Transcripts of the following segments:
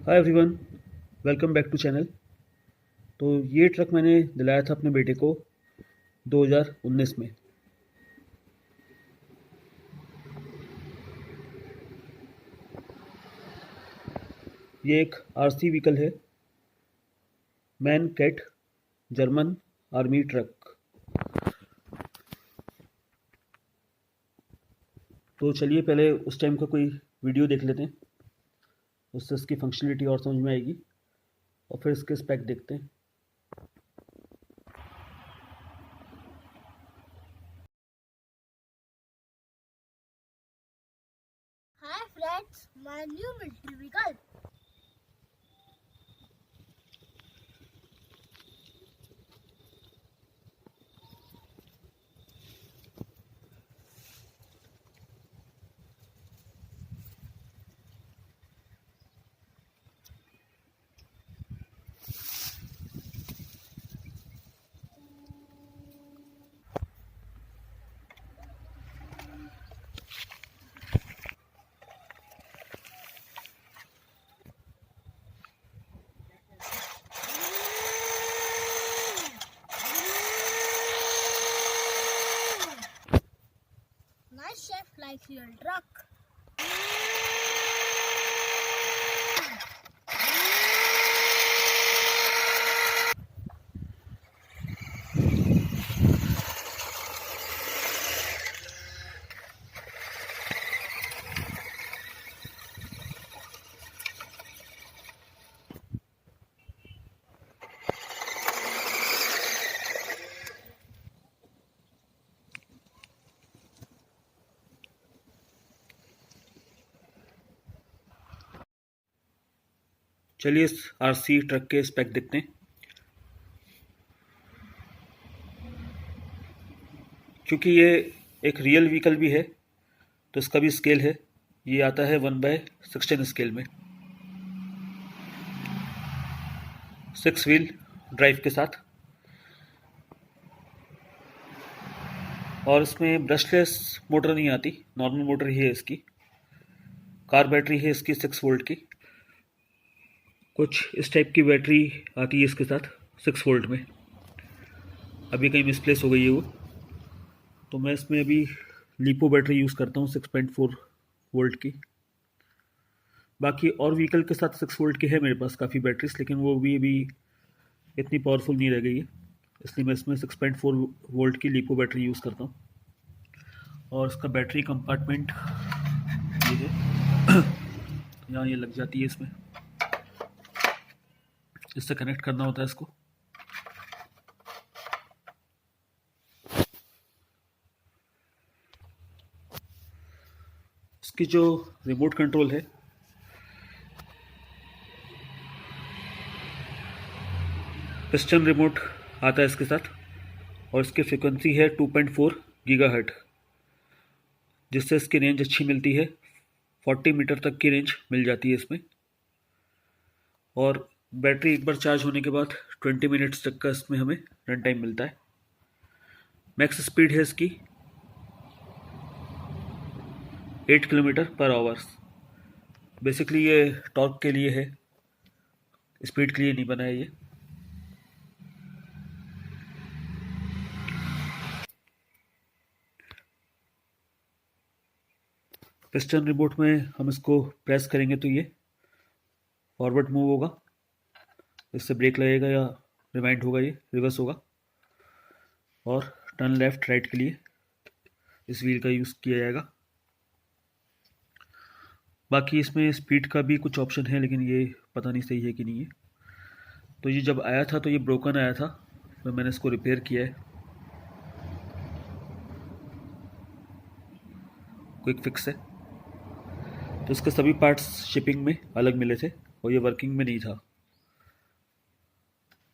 Hi everyone, welcome back to channel. तो ये truck मैंने दिलाया था अपने बेटे को 2019 में। ये एक आरसी व्हीकल है, MAN Kat German army truck. तो चलिए पहले उस टाइम का कोई वीडियो देख लेते हैं, उससे इसकी फंक्शनलिटी और समझ में आएगी और फिर इसके स्पेक देखते हैं। Hi friends, my new military vehicle. Nice chef like your truck. चलिए इस आरसी ट्रक के स्पेक देखते हैं। क्योंकि ये एक रियल व्हीकल भी है तो इसका भी स्केल है। ये आता है 1/16 स्केल में, 6 व्हील ड्राइव के साथ। और इसमें ब्रशलेस मोटर नहीं आती, नॉर्मल मोटर ही है इसकी। कार बैटरी है इसकी 6 वोल्ट की। कुछ इस टाइप की बैटरी आती है इसके साथ 6 वोल्ट में। अभी कहीं मिसप्लेस हो गई है वो, तो मैं इसमें अभी लिपो बैटरी यूज़ करता हूँ 6.4 वोल्ट की। बाकी और व्हीकल के साथ 6 वोल्ट की है मेरे पास काफ़ी बैटरीज, लेकिन वो भी अभी इतनी पावरफुल नहीं रह गई है, इसलिए मैं इसमें 6.4 वोल्ट की लिपो बैटरी यूज़ करता हूँ। और इसका बैटरी कंपार्टमेंट ये है, यहाँ ये लग जाती है, इसमें इससे कनेक्ट करना होता है इसको। इसकी जो रिमोट कंट्रोल है, पिस्टन रिमोट आता है इसके साथ, और इसकी फ्रिक्वेंसी है 2.4 गीगाहर्ट्ज, जिससे इसकी रेंज अच्छी मिलती है। 40 मीटर तक की रेंज मिल जाती है इसमें। और बैटरी एक बार चार्ज होने के बाद 20 मिनट्स तक का इसमें हमें रन टाइम मिलता है। मैक्स स्पीड है इसकी 8 किलोमीटर पर आवर्स। बेसिकली ये टॉर्क के लिए है, स्पीड के लिए नहीं बना है ये। पिस्टन रिमोट में हम इसको प्रेस करेंगे तो ये फॉरवर्ड मूव होगा, इससे ब्रेक लगेगा या रिवाइंड होगा, ये रिवर्स होगा। और टर्न लेफ्ट राइट के लिए इस व्हील का यूज़ किया जाएगा। बाकी इसमें स्पीड का भी कुछ ऑप्शन है, लेकिन ये पता नहीं सही है कि नहीं है। तो ये जब आया था तो ये ब्रोकन आया था, तो मैंने इसको रिपेयर किया है, क्विक फिक्स है। तो इसके सभी पार्ट्स शिपिंग में अलग मिले थे और ये वर्किंग में नहीं था,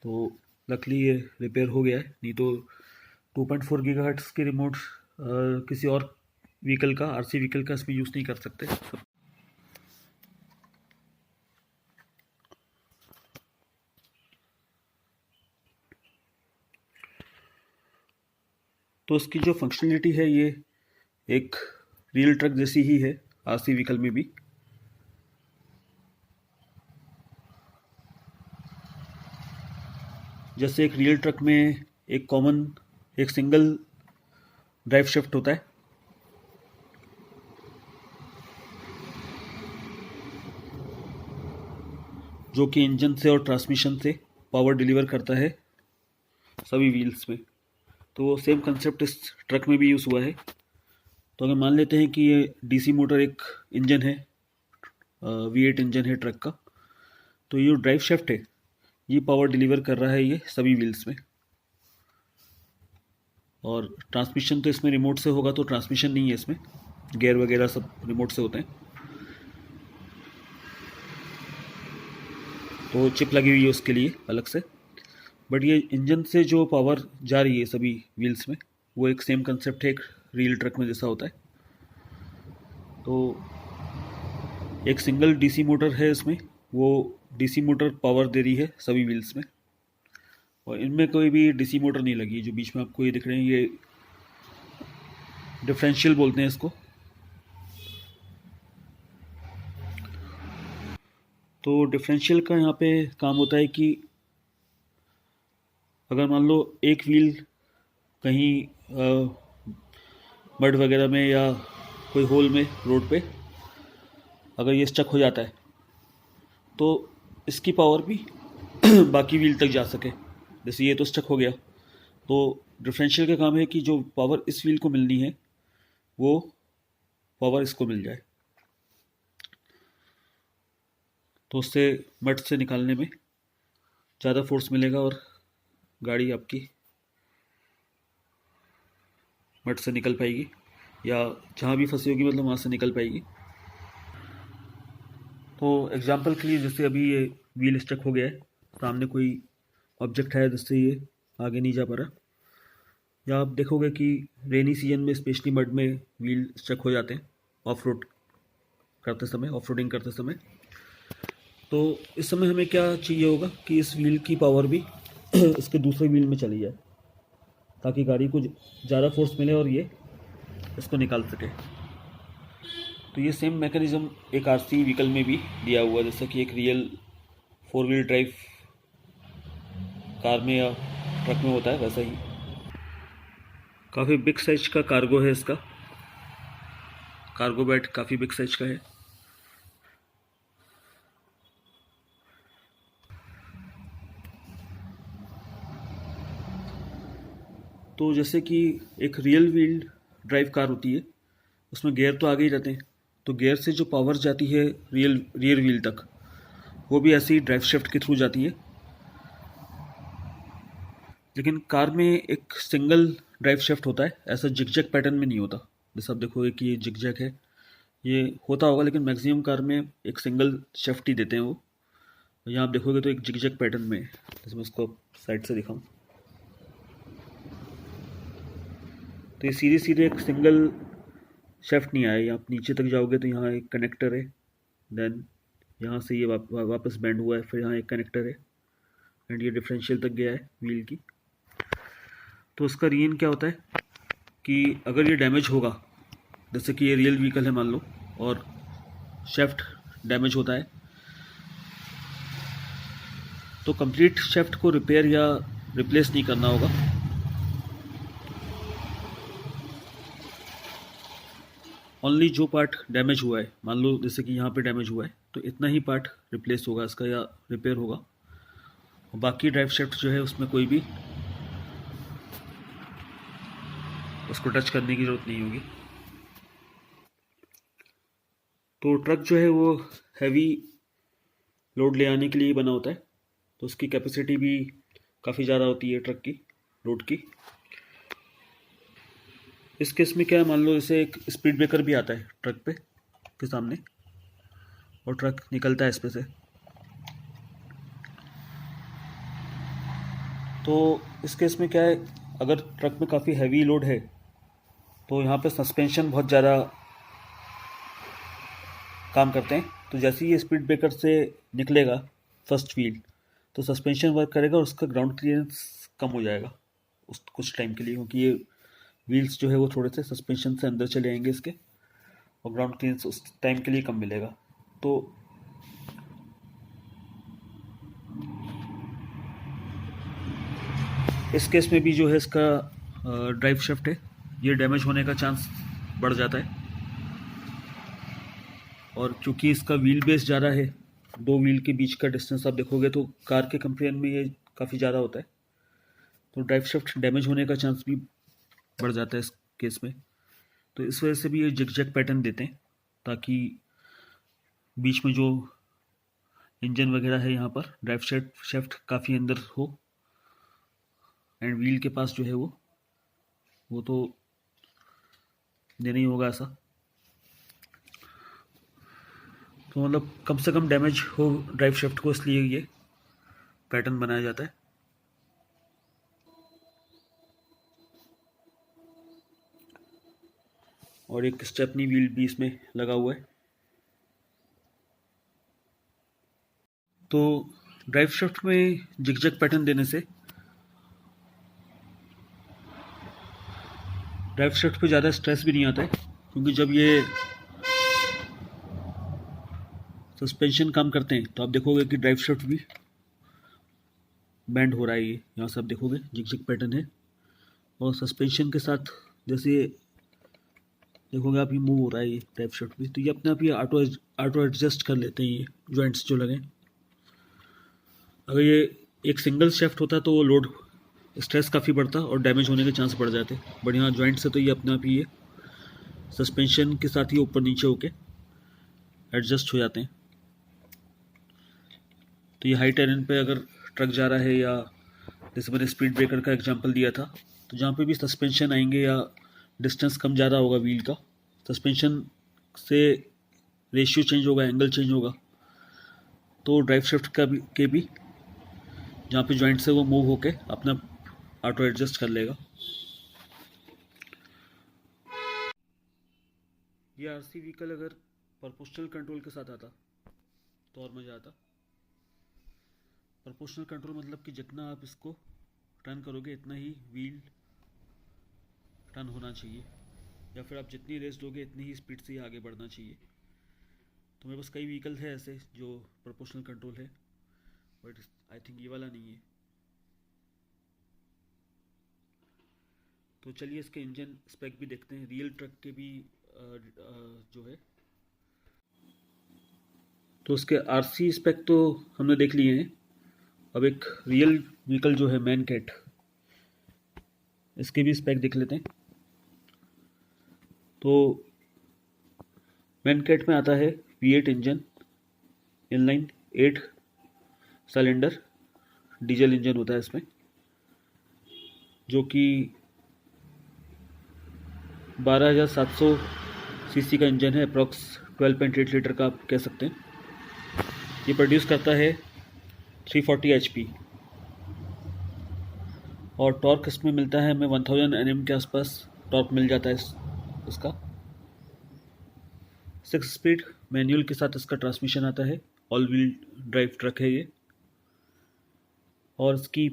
तो लकली ये रिपेयर हो गया है। नहीं तो 2.4 गीगाहर्ट्ज़ के रिमोट किसी और व्हीकल का, आरसी व्हीकल का इसमें यूज़ नहीं कर सकते। तो इसकी जो फंक्शनलिटी है ये एक रियल ट्रक जैसी ही है, आरसी व्हीकल में भी। जैसे एक रियल ट्रक में एक सिंगल ड्राइव शिफ्ट होता है, जो कि इंजन से और ट्रांसमिशन से पावर डिलीवर करता है सभी व्हील्स में। तो सेम कंसेप्ट इस ट्रक में भी यूज़ हुआ है। तो अगर मान लेते हैं कि ये डीसी मोटर एक इंजन है, V8 इंजन है ट्रक का, तो ये जो ड्राइव शाफ्ट है ये पावर डिलीवर कर रहा है ये सभी व्हील्स में। और ट्रांसमिशन तो इसमें रिमोट से होगा, तो ट्रांसमिशन नहीं है इसमें, गियर वगैरह सब रिमोट से होते हैं। तो चिप लगी हुई है उसके लिए अलग से, बट ये इंजन से जो पावर जा रही है सभी व्हील्स में, वो एक सेम कंसेप्ट है, एक रियल ट्रक में जैसा होता है। तो एक सिंगल डीसी मोटर है इसमें, वो डीसी मोटर पावर दे रही है सभी व्हील्स में, और इनमें कोई भी डीसी मोटर नहीं लगी। जो बीच में आपको ये दिख रहे हैं, ये डिफरेंशियल बोलते हैं इसको। तो डिफरेंशियल का यहाँ पे काम होता है कि अगर मान लो एक व्हील कहीं मड वगैरह में या कोई होल में रोड पे अगर ये स्टक हो जाता है, तो इसकी पावर भी बाकी व्हील तक जा सके। जैसे ये तो स्टक हो गया, तो डिफरेंशियल का काम है कि जो पावर इस व्हील को मिलनी है वो पावर इसको मिल जाए, तो उससे मड से निकालने में ज़्यादा फोर्स मिलेगा और गाड़ी आपकी मड से निकल पाएगी, या जहाँ भी फंसी होगी मतलब वहाँ से निकल पाएगी। तो एग्जांपल के लिए, जैसे अभी ये व्हील स्टक हो गया है, सामने कोई ऑब्जेक्ट है जिससे ये आगे नहीं जा पा रहा, या आप देखोगे कि रेनी सीजन में स्पेशली मड में व्हील स्टक हो जाते हैं ऑफ रोडिंग करते समय। तो इस समय हमें क्या चाहिए होगा कि इस व्हील की पावर भी इसके दूसरे व्हील में चली जाए, ताकि गाड़ी को ज़्यादा फोर्स मिले और ये इसको निकाल सके। तो ये सेम मैकेनिज्म एक आरसी व्हीकल में भी दिया हुआ है, जैसा कि एक रियल 4 व्हील ड्राइव कार में या ट्रक में होता है, वैसा ही। काफ़ी बिग साइज का कार्गो है इसका, कार्गो बेड काफ़ी बिग साइज का है। तो जैसे कि एक रियल व्हील ड्राइव कार होती है, उसमें गियर तो आगे ही रहते हैं, तो गियर से जो पावर जाती है रियर व्हील तक, वो भी ऐसी ड्राइव शाफ्ट के थ्रू जाती है। लेकिन कार में एक सिंगल ड्राइव शाफ्ट होता है, ऐसा जिगजैग पैटर्न में नहीं होता। जैसे आप देखोगे कि ये जिगजैग है, ये होता होगा, लेकिन मैक्सिमम कार में एक सिंगल शाफ्ट ही देते हैं वो। यहाँ आप देखोगे तो एक जिगजैग पैटर्न में, जैसे मैं उसको साइड से दिखाऊँ, तो ये सीधे सीधे एक सिंगल शाफ्ट नहीं आया। आप नीचे तक जाओगे तो यहाँ एक कनेक्टर है, देन यहाँ से ये वापस बेंड हुआ है, फिर यहाँ एक कनेक्टर है, एंड ये डिफरेंशियल तक गया है व्हील की। तो उसका रीजन क्या होता है कि अगर ये डैमेज होगा, जैसे कि ये रियल व्हीकल है मान लो, और शाफ्ट डैमेज होता है, तो कंप्लीट शाफ्ट को रिपेयर या रिप्लेस नहीं करना होगा। ओनली जो पार्ट डैमेज हुआ है, मान लो जैसे कि यहाँ पे डैमेज हुआ है, तो इतना ही पार्ट रिप्लेस होगा इसका या रिपेयर होगा, और बाकी ड्राइव शाफ्ट जो है उसमें कोई भी उसको टच करने की ज़रूरत नहीं होगी। तो ट्रक जो है वो हैवी लोड ले आने के लिए बना होता है, तो उसकी कैपेसिटी भी काफ़ी ज़्यादा होती है ट्रक की, लोड की। इस केस में क्या है, मान लो जैसे एक स्पीड ब्रेकर भी आता है ट्रक पे के सामने, और ट्रक निकलता है इस पे से, तो इस केस में क्या है, अगर ट्रक में काफ़ी हैवी लोड है, तो यहाँ पे सस्पेंशन बहुत ज़्यादा काम करते हैं। तो जैसे ही ये स्पीड ब्रेकर से निकलेगा फर्स्ट व्हील, तो सस्पेंशन वर्क करेगा और उसका ग्राउंड क्लियरेंस कम हो जाएगा उस कुछ टाइम के लिए, क्योंकि ये व्हील्स जो है वो थोड़े से सस्पेंशन से अंदर चले आएंगे इसके, और ग्राउंड क्लियरेंस उस टाइम के लिए कम मिलेगा। तो इस केस में भी जो है इसका ड्राइव शाफ्ट है ये डैमेज होने का चांस बढ़ जाता है, और क्योंकि इसका व्हील बेस ज़्यादा है, दो व्हील के बीच का डिस्टेंस आप देखोगे तो कार के कंपेरिजन में ये काफ़ी ज़्यादा होता है, तो ड्राइव शाफ्ट डैमेज होने का चांस भी बढ़ जाता है इस केस में। तो इस वजह से भी ये जिग-जैग पैटर्न देते हैं, ताकि बीच में जो इंजन वगैरह है यहाँ पर ड्राइव शाफ्ट काफ़ी अंदर हो, एंड व्हील के पास जो है वो तो देना ही होगा ऐसा। तो मतलब कम से कम डैमेज हो ड्राइव शाफ्ट को, इसलिए ये पैटर्न बनाया जाता है। और एक स्टेपनी व्हील भी इसमें लगा हुआ है। तो ड्राइव शाफ्ट में जिग-जैग पैटर्न देने से ड्राइव शाफ्ट पे ज़्यादा स्ट्रेस भी नहीं आता है, क्योंकि जब ये सस्पेंशन काम करते हैं तो आप देखोगे कि ड्राइव शाफ्ट भी बैंड हो रहा है। ये यहाँ से आप देखोगे जिग-जैग पैटर्न है, और सस्पेंशन के साथ जैसे देखोगे आप, ये मूव हो रहा है ये ड्राइव शाफ्ट भी, तो ये अपने आप ये ऑटो एडजस्ट कर लेते हैं ये जॉइंट्स जो लगे। अगर ये एक सिंगल शाफ्ट होता तो वो लोड स्ट्रेस काफ़ी बढ़ता और डैमेज होने के चांस बढ़ जाते, बट यहाँ जॉइंट से तो ये अपने आप ही ये सस्पेंशन के साथ ही ऊपर नीचे होके एडजस्ट हो जाते हैं। तो ये हाई टेरेन पे अगर ट्रक जा रहा है, या जैसे मैंने स्पीड ब्रेकर का एग्जांपल दिया था, तो जहाँ पे भी सस्पेंशन आएंगे या डिस्टेंस कम ज़्यादा होगा व्हील का, सस्पेंशन से रेशियो चेंज होगा, एंगल चेंज होगा, तो ड्राइव शाफ्ट के भी जहाँ पे जॉइंट से वो मूव होके अपना ऑटो एडजस्ट कर लेगा। ये आरसी व्हीकल अगर प्रोपोर्शनल कंट्रोल के साथ आता तो और मज़ा आता। प्रोपोर्शनल कंट्रोल मतलब कि जितना आप इसको टर्न करोगे इतना ही व्हील टर्न होना चाहिए, या फिर आप जितनी रेस दोगे इतनी ही स्पीड से आगे बढ़ना चाहिए। तो मेरे पास कई व्हीकल है ऐसे जो प्रोपोर्शनल कंट्रोल है, बट आई थिंक ये वाला नहीं है। तो चलिए इसके इंजन स्पेक भी देखते हैं, रियल ट्रक के भी जो है। तो उसके आरसी स्पेक तो हमने देख लिए हैं, अब एक रियल व्हीकल जो है मैन कैट, इसके भी स्पेक देख लेते हैं। तो मैन कैट में आता है V8 engine, inline 8 cylinder diesel engine होता है इसमें, जो कि 12,700 सीसी का इंजन है, अप्रॉक्स 12.8 लीटर का आप कह सकते हैं। ये प्रोड्यूस करता है 340 HP, और टॉर्क इसमें मिलता है हमें 1000 Nm के आसपास टॉर्क मिल जाता है इसका। 6 स्पीड मैनुअल के साथ इसका ट्रांसमिशन आता है, ऑल व्हील ड्राइव ट्रक है ये, और इसकी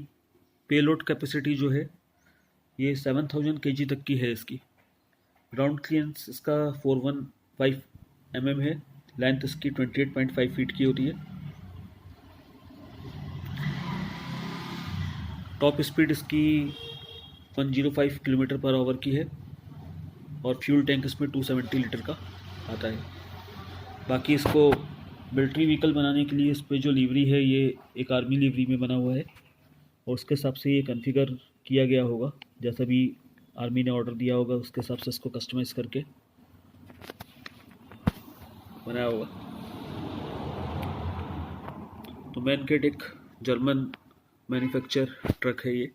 पेलोड कैपेसिटी जो है ये 7000 kg तक की है इसकी। ग्राउंड क्लियरेंस इसका 415 mm है, लेंथ इसकी 28.5 फीट की होती है। टॉप स्पीड इसकी 105 किलोमीटर पर आवर की है, और फ्यूल टैंक इसमें 270 लीटर का आता है। बाकी इसको मिलिट्री व्हीकल बनाने के लिए इस पर जो लीवरी है ये एक आर्मी लीवरी में बना हुआ है, और उसके हिसाब से ये कॉन्फ़िगर किया गया होगा, जैसा भी आर्मी ने ऑर्डर दिया होगा उसके हिसाब से इसको कस्टमाइज़ करके बनाया होगा। तो मैन कैट एक जर्मन मैन्युफैक्चर ट्रक है ये।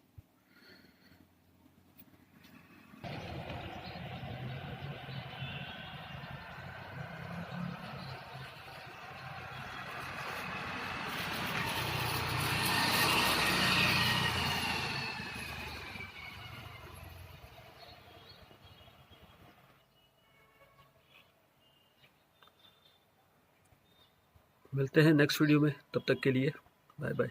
मिलते हैं नेक्स्ट वीडियो में, तब तक के लिए बाय बाय।